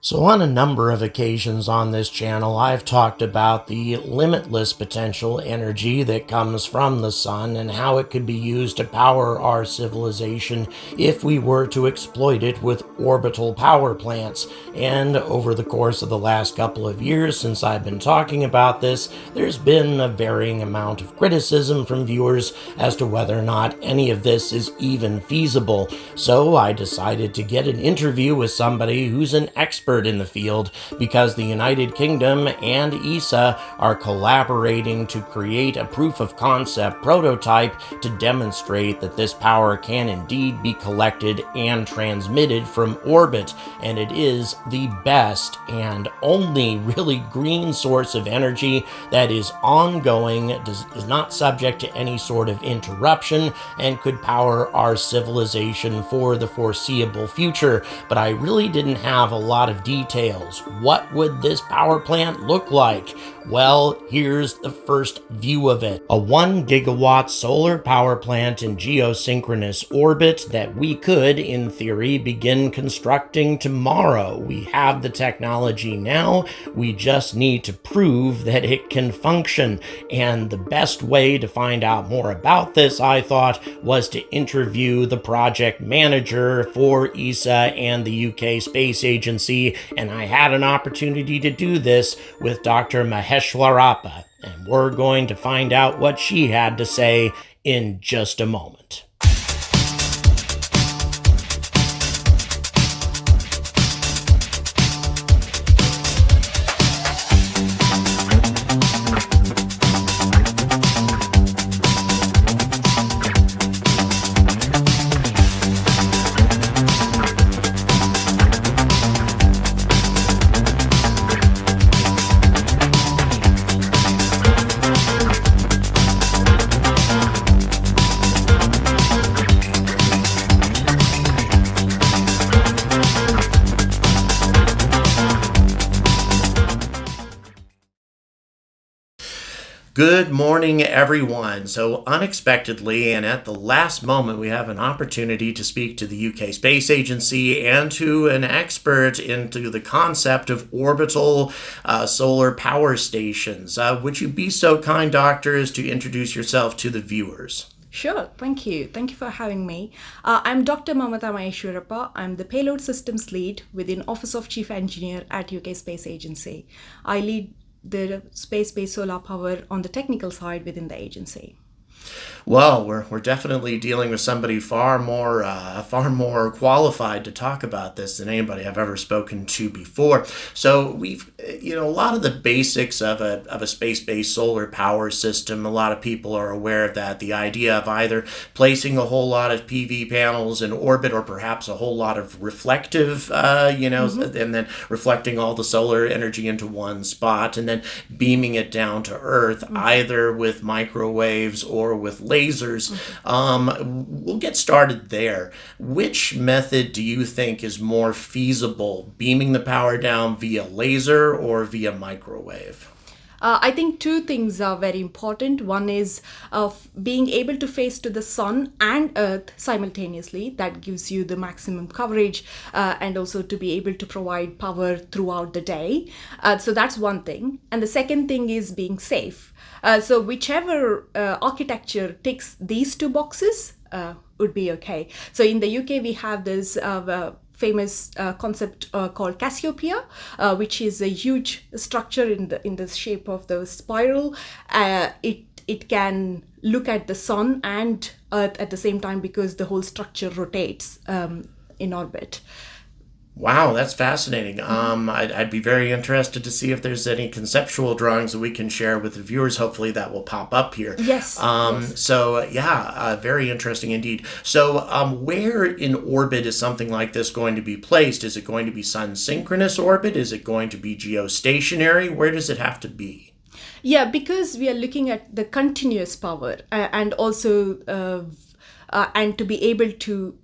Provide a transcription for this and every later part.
So, on a number of occasions on this channel, I've talked about the limitless potential energy that comes from the sun and how it could be used to power our civilization if we were to exploit it with orbital power plants. And over the course of the last couple of years since I've been talking about this, there's been a varying amount of criticism from viewers as to whether or not any of this is even feasible. So, I decided to get an interview with somebody who's an expert in the field because the United Kingdom and ESA are collaborating to create a proof of concept prototype to demonstrate that this power can indeed be collected and transmitted from orbit, and it is the best and only really green source of energy that is ongoing, is not subject to any sort of interruption, and could power our civilization for the foreseeable future. But I really didn't have a lot of details. What would this power plant look like? Well, here's the first view of it. A 1 gigawatt solar power plant in geosynchronous orbit that we could, in theory, begin constructing tomorrow. We have the technology now. We just need to prove that it can function. And the best way to find out more about this, I thought, was to interview the project manager for ESA and the UK Space Agency, and I had an opportunity to do this with Dr. Maheshwarappa, and we're going to find out what she had to say in just a moment. Good morning, everyone. So unexpectedly and at the last moment, we have an opportunity to speak to the UK Space Agency and to an expert into the concept of orbital solar power stations. Would you be so kind, Doctor, as to introduce yourself to the viewers? Sure, thank you. Thank you for having me. I'm Dr. Mamata Maheshwarappa. I'm the Payload Systems Lead within Office of Chief Engineer at UK Space Agency. I lead the space-based solar power on the technical side within the agency. Well, we're definitely dealing with somebody far more qualified to talk about this than anybody I've ever spoken to before. So we've, a lot of the basics of a space-based solar power system. A lot of people are aware of that. The idea of either placing a whole lot of PV panels in orbit, or perhaps a whole lot of reflective, and then reflecting all the solar energy into one spot, and then beaming it down to Earth, either with microwaves or with lasers. We'll get started there. Which method do you think is more feasible, beaming the power down via laser or via microwave? I think two things are very important. One is being able to face to the sun and Earth simultaneously. That gives you the maximum coverage and also to be able to provide power throughout the day. So that's one thing. And the second thing is being safe. So whichever architecture ticks these two boxes would be okay. So in the UK, we have this famous concept called Cassiopeia, which is a huge structure in the shape of the spiral. It can look at the sun and Earth at the same time because the whole structure rotates in orbit. Wow, that's fascinating. I'd be very interested to see if there's any conceptual drawings that we can share with the viewers. Hopefully that will pop up here. Yes. So, very interesting indeed. So, where in orbit is something like this going to be placed? Is it going to be sun-synchronous orbit? Is it going to be geostationary? Where does it have to be? Yeah, because we are looking at the continuous power and also and to be able to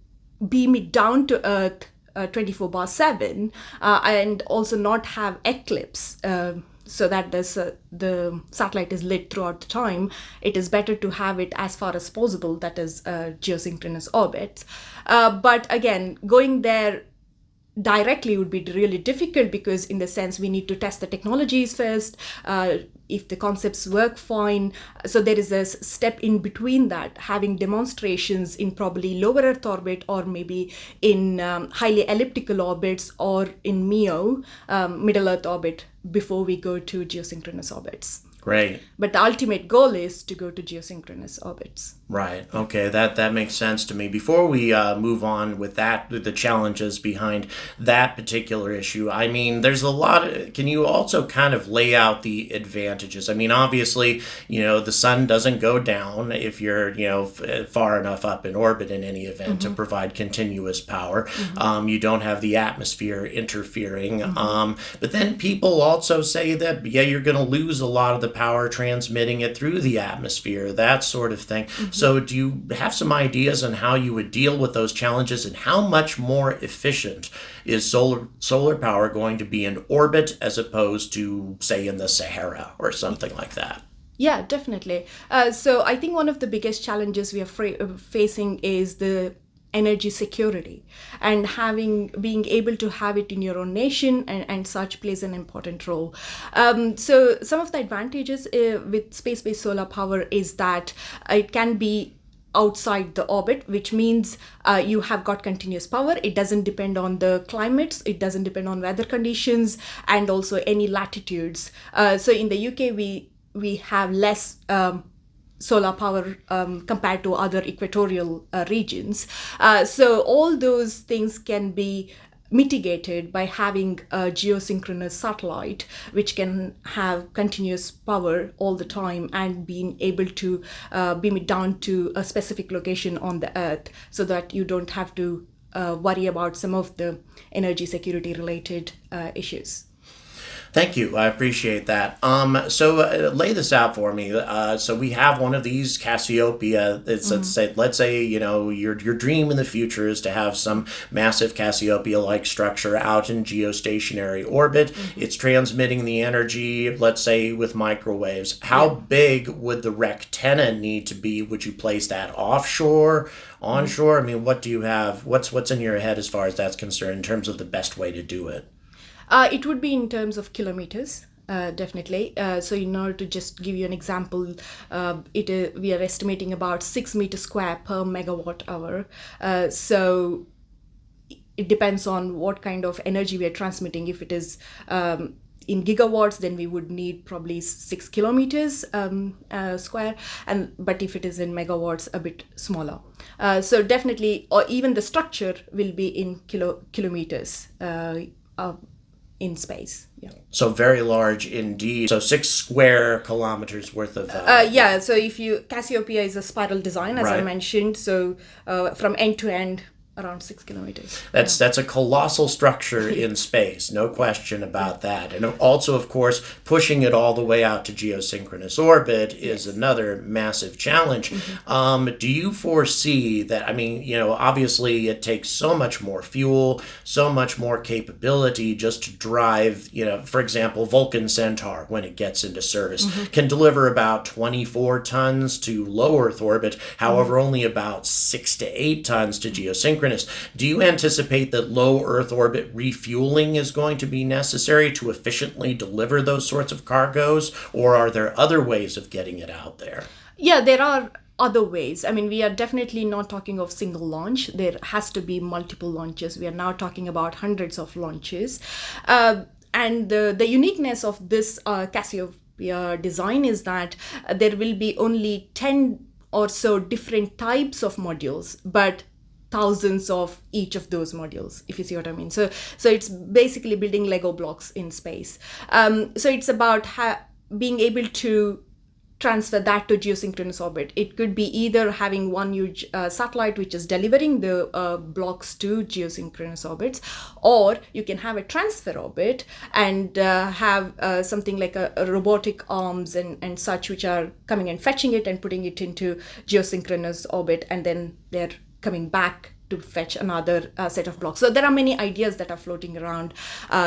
beam it down to Earth 24/7 and also not have eclipse so that the satellite is lit throughout the time. It is better to have it as far as possible, that is geosynchronous orbits. But again, going there directly would be really difficult, because in the sense we need to test the technologies first, if the concepts work fine. So there is a step in between that, having demonstrations in probably lower Earth orbit, or maybe in highly elliptical orbits, or in MEO, middle Earth orbit, before we go to geosynchronous orbits. Great. But the ultimate goal is to go to geosynchronous orbits. Right. Okay. That makes sense to me. Before we move on with that, with the challenges behind that particular issue, I mean, there's a lot of, can you also kind of lay out the advantages? I mean, obviously, the sun doesn't go down if you're, far enough up in orbit in any event to provide continuous power. You don't have the atmosphere interfering. But then people also say that, you're going to lose a lot of the power transmitting it through the atmosphere, that sort of thing. So do you have some ideas on how you would deal with those challenges, and how much more efficient is solar power going to be in orbit as opposed to, say, in the Sahara or something like that? Yeah, definitely. So I think one of the biggest challenges we are facing is the energy security, and being able to have it in your own nation and such plays an important role. So some of the advantages with space-based solar power is that it can be outside the orbit, which means you have got continuous power. It doesn't depend on the climates, it doesn't depend on weather conditions, and also any latitudes. So in the UK, we have less solar power compared to other equatorial regions. So all those things can be mitigated by having a geosynchronous satellite, which can have continuous power all the time, and being able to beam it down to a specific location on the Earth, so that you don't have to worry about some of the energy security related issues. Thank you. I appreciate that. So lay this out for me. So we have one of these Cassiopeia. Let's say your dream in the future is to have some massive Cassiopeia-like structure out in geostationary orbit. It's transmitting the energy, let's say, with microwaves. How big would the Rectena need to be? Would you place that offshore, onshore? I mean, what do you have? What's in your head as far as that's concerned in terms of the best way to do it? It would be in terms of kilometers, definitely. So in order to just give you an example, we are estimating about 6 meters square per megawatt hour. So it depends on what kind of energy we are transmitting. If it is in gigawatts, then we would need probably 6 kilometers square, but if it is in megawatts, a bit smaller. So definitely, or even the structure will be in kilometers in space. Yeah. So very large indeed. So 6 square kilometers worth of. So Cassiopeia is a spiral design, as I mentioned. So from end to end, around 6 kilometers. That's a colossal structure in space, no question about that. And also, of course, pushing it all the way out to geosynchronous orbit is another massive challenge. Do you foresee that, obviously it takes so much more fuel, so much more capability just to drive, for example, Vulcan Centaur, when it gets into service, can deliver about 24 tons to low Earth orbit, however, only about 6 to 8 tons to geosynchronous. Do you anticipate that low Earth orbit refueling is going to be necessary to efficiently deliver those sorts of cargoes, or are there other ways of getting it out there? Yeah, there are other ways. We are definitely not talking of single launch. There has to be multiple launches. We are now talking about hundreds of launches. And the uniqueness of this Cassiopeia design is that there will be only 10 or so different types of modules, but thousands of each of those modules, if you see what I mean. So it's basically building Lego blocks in space. So it's about being able to transfer that to geosynchronous orbit. It could be either having one huge satellite which is delivering the blocks to geosynchronous orbits, or you can have a transfer orbit and have something like a robotic arms and such, which are coming and fetching it and putting it into geosynchronous orbit, and then they're coming back to fetch another set of blocks. So there are many ideas that are floating around.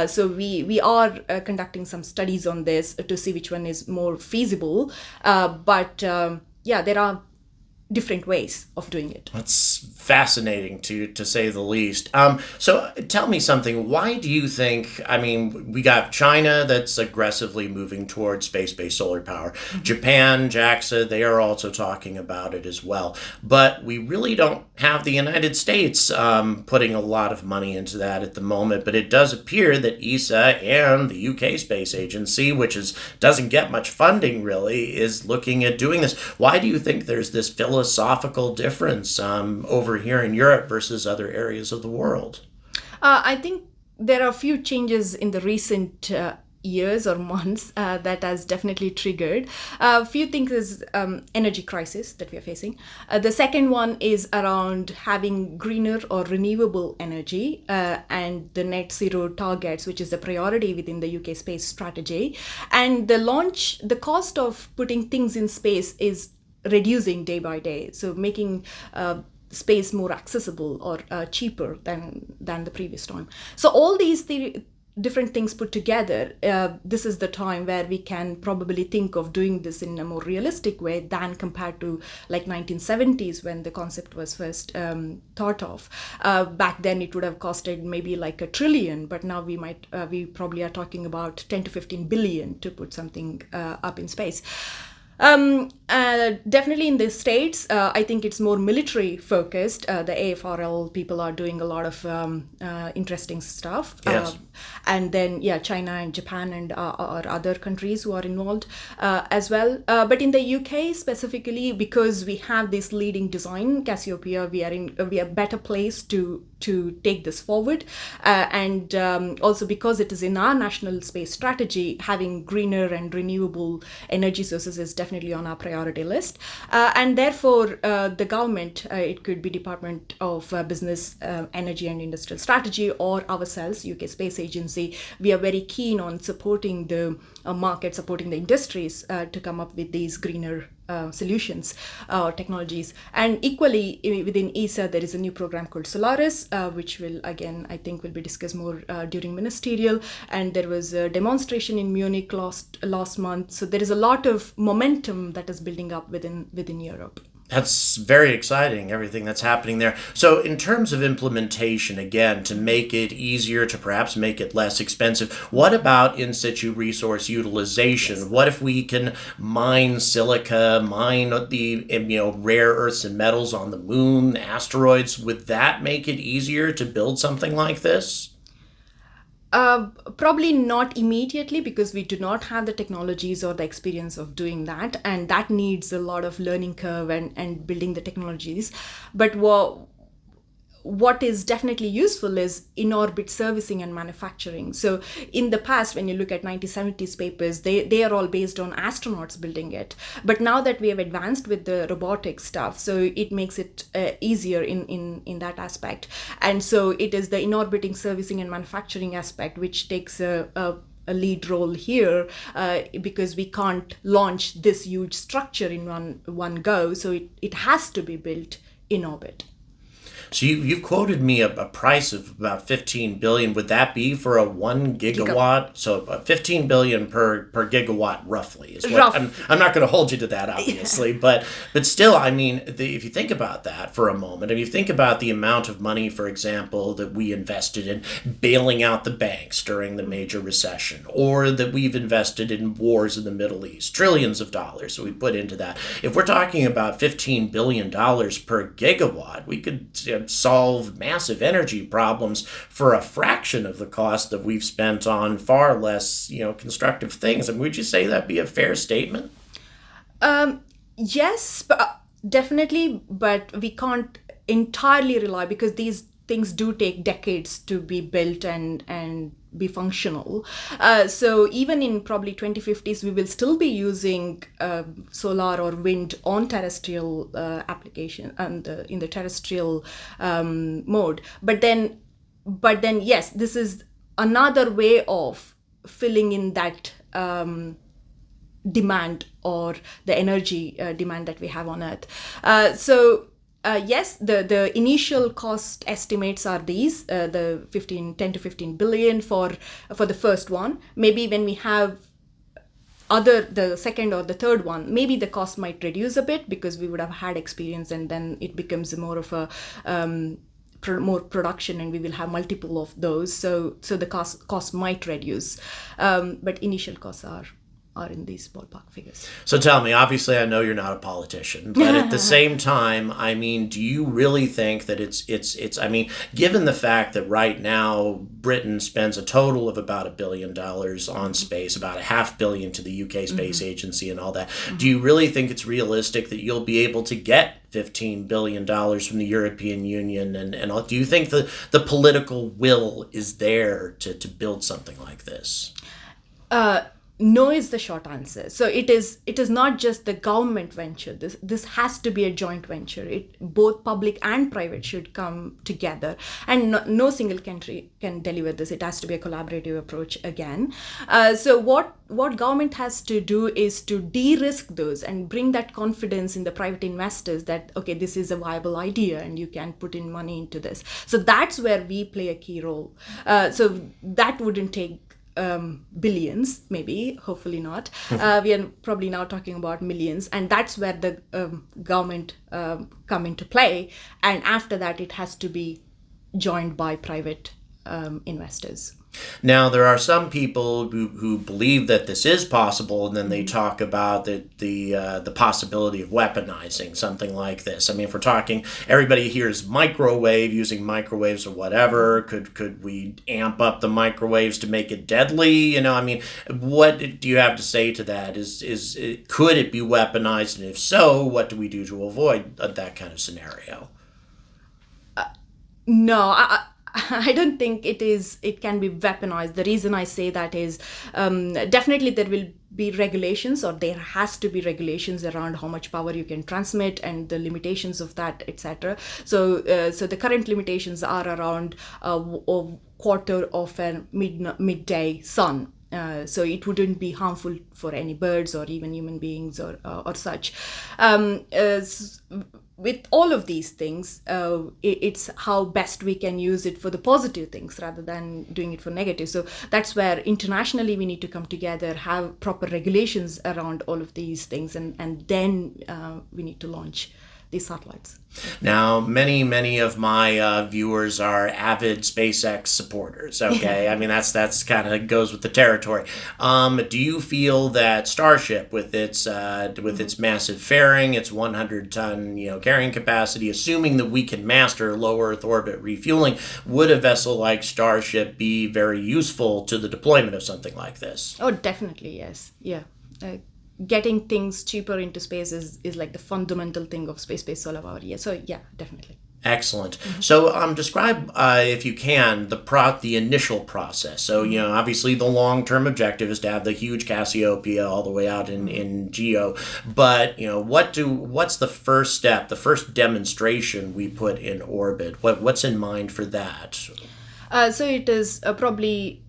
So we are conducting some studies on this to see which one is more feasible. But there are different ways of doing it. That's fascinating to say the least. So tell me something. Why do you think? I mean, we got China that's aggressively moving towards space-based solar power. Japan, JAXA, they are also talking about it as well. But we really don't have the United States putting a lot of money into that at the moment. But it does appear that ESA and the UK Space Agency, which doesn't get much funding really, is looking at doing this. Why do you think there's this philosophical difference over here in Europe versus other areas of the world? I think there are a few changes in the recent years or months that has definitely triggered. A few things is energy crisis that we are facing. The second one is around having greener or renewable energy and the net zero targets, which is a priority within the UK space strategy. And the cost of putting things in space is reducing day by day, so making space more accessible or cheaper than the previous time. So all these different things put together, this is the time where we can probably think of doing this in a more realistic way than compared to like 1970s when the concept was first thought of. Back then it would have costed maybe like $1 trillion, but now we probably are talking about 10 to 15 billion to put something up in space. Definitely in the States, I think it's more military focused. The AFRL people are doing a lot of interesting stuff. Yes. And then, China and Japan and or other countries who are involved as well. But in the UK specifically, because we have this leading design, Cassiopeia, we are better placed to take this forward. And also because it is in our national space strategy, having greener and renewable energy sources is definitely on our priority list. And therefore, the government, it could be Department of Business, Energy and Industrial Strategy, or ourselves, UK Space Agency, we are very keen on supporting the market, supporting the industries to come up with these greener solutions or technologies. And equally within ESA, there is a new program called Solaris, which will again, I think will be discussed more during ministerial. And there was a demonstration in Munich last month. So there is a lot of momentum that is building up within Europe. That's very exciting, everything that's happening there. So in terms of implementation, again, to make it easier, to perhaps make it less expensive, what about in situ resource utilization? Yes. What if we can mine silica, mine the rare earths and metals on the moon, asteroids? Would that make it easier to build something like this? Probably not immediately, because we do not have the technologies or the experience of doing that, and that needs a lot of learning curve and building the technologies. But what is definitely useful is in-orbit servicing and manufacturing. So in the past, when you look at 1970s papers, they are all based on astronauts building it. But now that we have advanced with the robotic stuff, so it makes it easier in that aspect. And so it is the in-orbiting servicing and manufacturing aspect which takes a lead role here, because we can't launch this huge structure in one go. So it has to be built in orbit. So you've quoted me a price of about $15 billion. Would that be for a 1 gigawatt? So $15 billion per gigawatt, roughly. Is what I'm not going to hold you to that, obviously, but still, I mean, if you think about that for a moment, if you think about the amount of money, for example, that we invested in bailing out the banks during the major recession, or that we've invested in wars in the Middle East, trillions of dollars that we put into that. If we're talking about $15 billion per gigawatt, we could solve massive energy problems for a fraction of the cost that we've spent on far less, constructive things. And would you say that'd be a fair statement? Yes, definitely, but we can't entirely rely, because these things do take decades to be built and be functional. So even in probably 2050s, we will still be using solar or wind on terrestrial application and in the terrestrial mode. But then, yes, this is another way of filling in that demand, or the energy demand that we have on Earth. Yes, the initial cost estimates are these, the 10 to 15 billion for the first one. Maybe when we have the second or the third one, maybe the cost might reduce a bit because we would have had experience, and then it becomes more of a more production, and we will have multiple of those. So the cost might reduce, but initial costs are in these ballpark figures. So tell me, obviously I know you're not a politician, but at the same time, I mean, do you really think that it's I mean, given the fact that right now Britain spends a total of about $1 billion on space, about $500 million to the UK Space Agency and all that, do you really think it's realistic that you'll be able to get $15 billion from the European Union, and do you think the political will is there to build something like this? No is the short answer. So it is not just the government venture. This has to be a joint venture. Both public and private should come together, and no single country can deliver this. It has to be a collaborative approach again. So what government has to do is to de-risk those and bring that confidence in the private investors that, okay, this is a viable idea and you can put in money into this. So that's where we play a key role. So that wouldn't take billions, maybe, hopefully not. We are probably now talking about millions, and that's where the government come into play. And after that, it has to be joined by private investors. Now, there are some people who believe that this is possible, and then they talk about the possibility of weaponizing something like this. I mean, if we're talking, everybody hears microwave, using microwaves or whatever. Could we amp up the microwaves to make it deadly? You know, I mean, what do you have to say to that? Could it be weaponized, and if so, what do we do to avoid that kind of scenario? No, I don't think it can be weaponized. The reason I say that is definitely there will be regulations, or there has to be regulations around how much power you can transmit and the limitations of that, etc. So the current limitations are around a quarter of a midday sun. So it wouldn't be harmful for any birds or even human beings or such. With all of these things, it's how best we can use it for the positive things rather than doing it for negative. So that's where internationally we need to come together, have proper regulations around all of these things, and then we need to launch these satellites. Now, many of my viewers are avid SpaceX supporters. Okay, I mean that's kind of goes with the territory. Do you feel that Starship, with its massive fairing, its 100-ton carrying capacity, assuming that we can master low Earth orbit refueling, would a vessel like Starship be very useful to the deployment of something like this? Oh, definitely, yes. Yeah. Getting things cheaper into space is like the fundamental thing of space-based solar power. Yeah, so yeah, definitely. Excellent. So describe, if you can, the initial process. So, obviously the long-term objective is to have the huge Cassiopeia all the way out in GEO. But, what's the first step, the first demonstration we put in orbit? What's in mind for that? So it is probably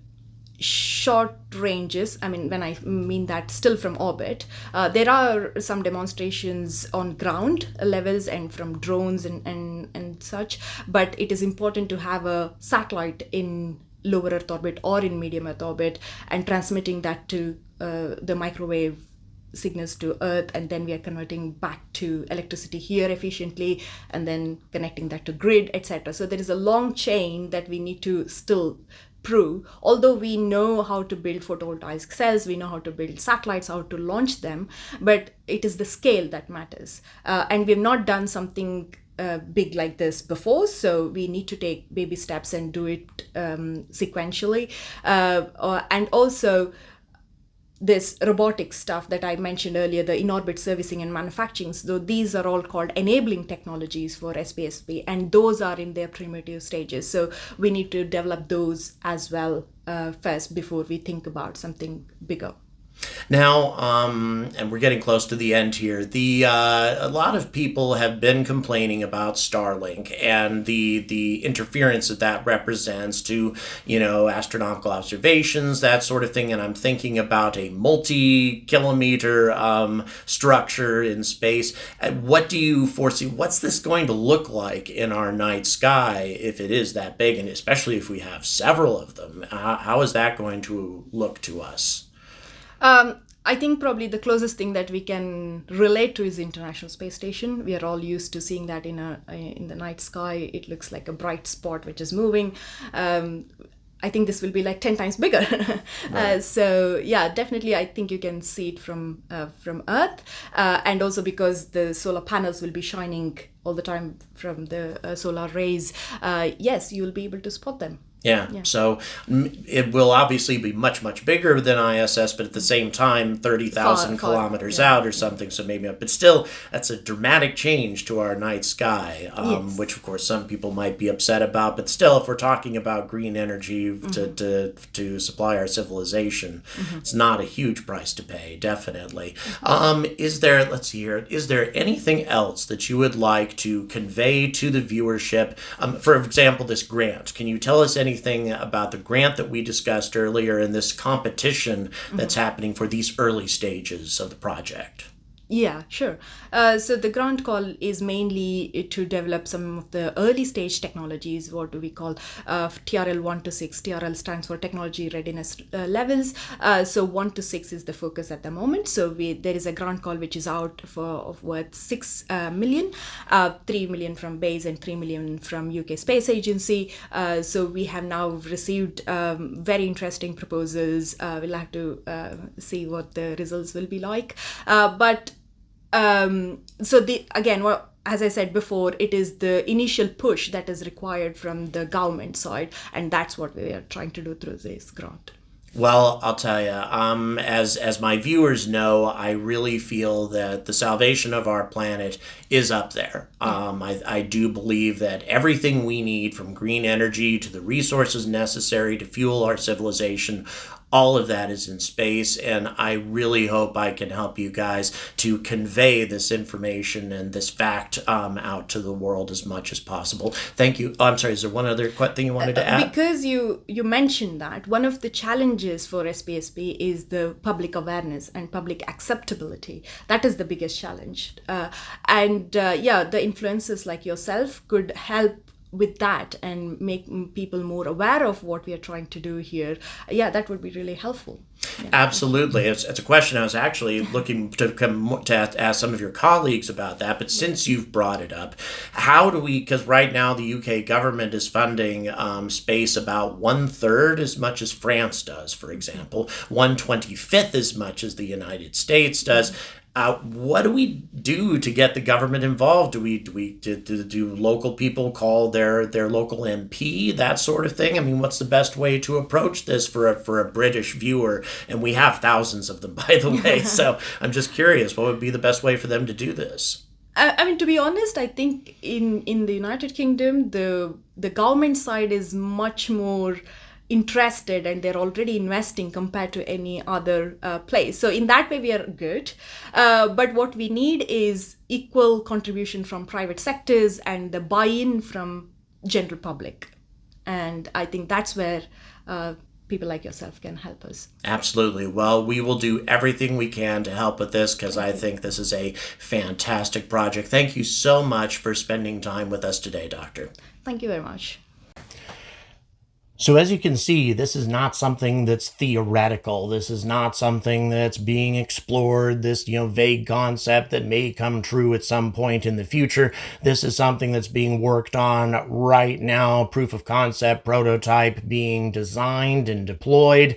short ranges. I mean, when I mean that, still from orbit. There are some demonstrations on ground levels and from drones and such, but it is important to have a satellite in lower Earth orbit or in medium Earth orbit and transmitting that to the microwave signals to Earth, and then we are converting back to electricity here efficiently and then connecting that to grid, etc. So there is a long chain that we need to still prove. Although we know how to build photovoltaic cells, we know how to build satellites, how to launch them, but it is the scale that matters. And we have not done something big like this before, so we need to take baby steps and do it sequentially. And also this robotic stuff that I mentioned earlier, the in-orbit servicing and manufacturing, so these are all called enabling technologies for SPSP, and those are in their primitive stages. So we need to develop those as well first before we think about something bigger. Now, and we're getting close to the end here. A lot of people have been complaining about Starlink and the interference that represents to, astronomical observations, that sort of thing. And I'm thinking about a multi-kilometer structure in space. What do you foresee? What's this going to look like in our night sky if it is that big, and especially if we have several of them? How is that going to look to us? I think probably the closest thing that we can relate to is the International Space Station. We are all used to seeing that in the night sky. It looks like a bright spot which is moving. I think this will be like 10 times bigger. Right. So yeah, definitely I think you can see it from Earth, and also because the solar panels will be shining all the time from the solar rays. Yes, you will be able to spot them. Yeah. So it will obviously be much, much bigger than ISS, but at the same time, 30,000 kilometers out or something. So maybe, but still, that's a dramatic change to our night sky, yes. Which of course some people might be upset about. But still, if we're talking about green energy to supply our civilization, it's not a huge price to pay, definitely. Is there, let's see here, is there anything else that you would like to convey to the viewership? For example, this grant. Can you tell us anything about the grant that we discussed earlier and this competition that's happening for these early stages of the project? Yeah, sure. So the grant call is mainly to develop some of the early stage technologies. What do we call TRL 1 to 6? TRL stands for Technology Readiness Levels. So 1 to 6 is the focus at the moment. So there is a grant call which is out worth 6 million, 3 million from BASE and 3 million from UK Space Agency. So we have now received very interesting proposals. We'll have to see what the results will be like. As I said before, it is the initial push that is required from the government side, and that's what we are trying to do through this grant. Well, I'll tell you, as my viewers know, I really feel that the salvation of our planet is up there. I do believe that everything we need, from green energy to the resources necessary to fuel our civilization, all of that is in space, and I really hope I can help you guys to convey this information and this fact out to the world as much as possible. Thank you. Oh, I'm sorry, is there one other thing you wanted to add? Because you mentioned that, one of the challenges for SPSP is the public awareness and public acceptability. That is the biggest challenge. The influencers like yourself could help with that and make people more aware of what we are trying to do here. Yeah, that would be really helpful. Yeah. Absolutely. It's a question I was actually looking to ask some of your colleagues about that, but since you've brought it up, how do we, because right now the UK government is funding space about 1/3 as much as France does, for example, 1/25 as much as the United States does. What do we do to get the government involved? Do local people call their local MP, that sort of thing? I mean, what's the best way to approach this for a British viewer? And we have thousands of them, by the way. So I'm just curious, what would be the best way for them to do this? I mean, to be honest, I think in the United Kingdom, the government side is much more interested, and they're already investing compared to any other place. So in that way, we are good. But what we need is equal contribution from private sectors and the buy-in from general public. And I think that's where people like yourself can help us. Absolutely. Well, we will do everything we can to help with this, because I think this is a fantastic project. Thank you so much for spending time with us today, Doctor. Thank you very much. So as you can see, this is not something that's theoretical. This is not something that's being explored, this, vague concept that may come true at some point in the future. This is something that's being worked on right now, proof of concept, prototype being designed and deployed.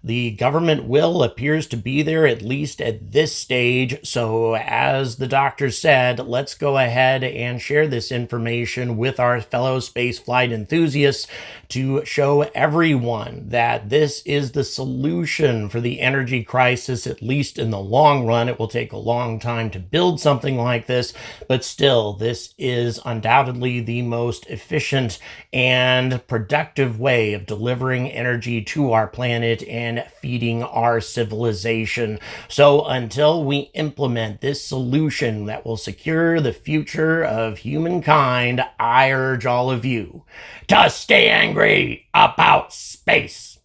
The government will appears to be there, at least at this stage. So as the doctor said, let's go ahead and share this information with our fellow spaceflight enthusiasts to show everyone that this is the solution for the energy crisis, at least in the long run. It will take a long time to build something like this, but still, this is undoubtedly the most efficient and productive way of delivering energy to our planet and feeding our civilization. So until we implement this solution that will secure the future of humankind, I urge all of you to stay angry about space.